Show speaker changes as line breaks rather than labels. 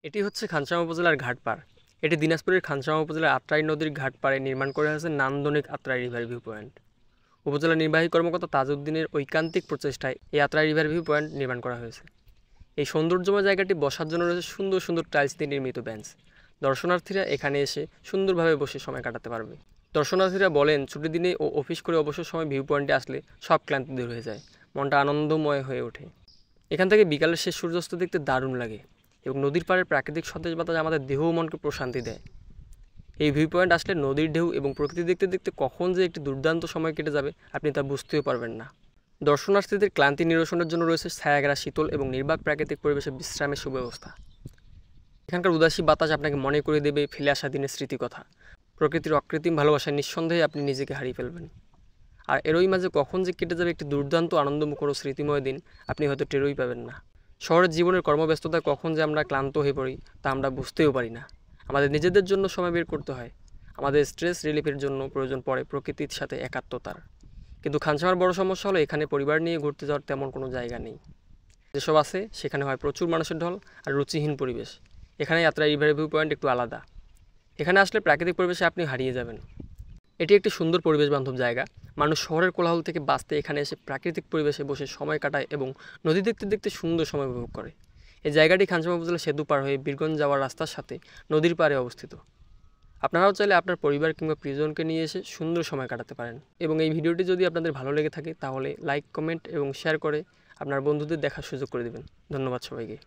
এটি হচ্ছে খানসামা উপজেলার ঘাটপাড়। এটি দিনাজপুরের খানসামা উপজেলার আত্রাই নদীর ঘাটপাড়ে নির্মাণ করা হয়েছে নান্দনিক আত্রাই রিভার ভিউ পয়েন্ট। উপজেলা নির্বাহী কর্মকর্তা তাজউদ্দিনের ঐকান্তিক প্রচেষ্টায় এই আত্রাই রিভার ভিউ পয়েন্ট নির্মাণ করা হয়েছে। এই সৌন্দর্যময় জায়গাটি বসার জন্য রয়েছে সুন্দর সুন্দর টাইলস দিয়ে নির্মিত বেঞ্চ। দর্শনার্থীরা এখানে এসে সুন্দরভাবে বসে সময় কাটাতে পারবে। দর্শনার্থীরা বলেন, ছুটির দিনে ও অফিস করে অবসর সময় ভিউ পয়েন্টে আসলে সব ক্লান্তি দূর হয়ে যায়, মনটা আনন্দময় হয়ে ওঠে। এখান থেকে বিকালের শেষ সূর্যাস্ত দেখতে দারুণ লাগে এবং নদীর পাড়ের প্রাকৃতিক সতেজ বাতাস আমাদের দেহ ও মনকে প্রশান্তি দেয়। এই ভিউ পয়েন্ট আসলে নদীর ঢেউ এবং প্রকৃতি দেখতে দেখতে কখন যে একটি দুর্দান্ত সময় কেটে যাবে আপনি তা বুঝতেও পারবেন না। দর্শনার্থীদের ক্লান্তি নিরসনের জন্য রয়েছে ছায়াঘেরা শীতল এবং নির্বাক প্রাকৃতিক পরিবেশে বিশ্রামের সুব্যবস্থা। এখানকার উদাসী বাতাস আপনাকে মনে করে দেবে ফেলে আসা দিনের স্মৃতি কথা। প্রকৃতির অকৃত্রিম ভালোবাসায় নিঃসন্দেহে আপনি নিজেকে হারিয়ে ফেলবেন। আর এরই মাঝে কখন যে কেটে যাবে একটি দুর্দান্ত আনন্দমুখর ও স্মৃতিময় দিন আপনি হয়তো টেরই পাবেন না। শহরের জীবনের কর্মব্যস্ততায় কখন যে আমরা ক্লান্ত হয়ে পড়ি তা আমরা বুঝতেও পারি না। আমাদের নিজেদের জন্য সময় বের করতে হয়। আমাদের স্ট্রেস রিলিফের জন্য প্রয়োজন পড়ে প্রকৃতির সাথে একাত্মতার। কিন্তু খানসামার বড় সমস্যা হলো এখানে পরিবার নিয়ে ঘুরতে যাওয়ার তেমন কোনো জায়গা নেই। যেসব আছে সেখানে হয় প্রচুর মানুষের ঢল আর রুচিহীন পরিবেশ। এখানে আত্রাই রিভার ভিউ পয়েন্ট একটু আলাদা। এখানে আসলে প্রাকৃতিক পরিবেশে আপনি হারিয়ে যাবেন। এটি একটি সুন্দর পরিবেশ বান্ধব জায়গা। মানুষ শহরের কোলাহল থেকে বাঁচতে এখানে এসে প্রাকৃতিক পরিবেশে বসে সময় কাটায় এবং নদী দেখতে দেখতে সুন্দর সময় উপভোগ করে। এই জায়গাটি খানসামা উপজেলা সেতু পার হয়ে বীরগঞ্জ যাওয়ার রাস্তার সাথে নদীর পাড়ে অবস্থিত। আপনারাও চাইলে আপনার পরিবার কিংবা প্রিয়জনকে নিয়ে এসে সুন্দর সময় কাটাতে পারেন। এবং এই ভিডিওটি যদি আপনাদের ভালো লেগে থাকে তাহলে লাইক, কমেন্ট এবং শেয়ার করে আপনার বন্ধুদের দেখার সুযোগ করে দেবেন। ধন্যবাদ সবাইকে।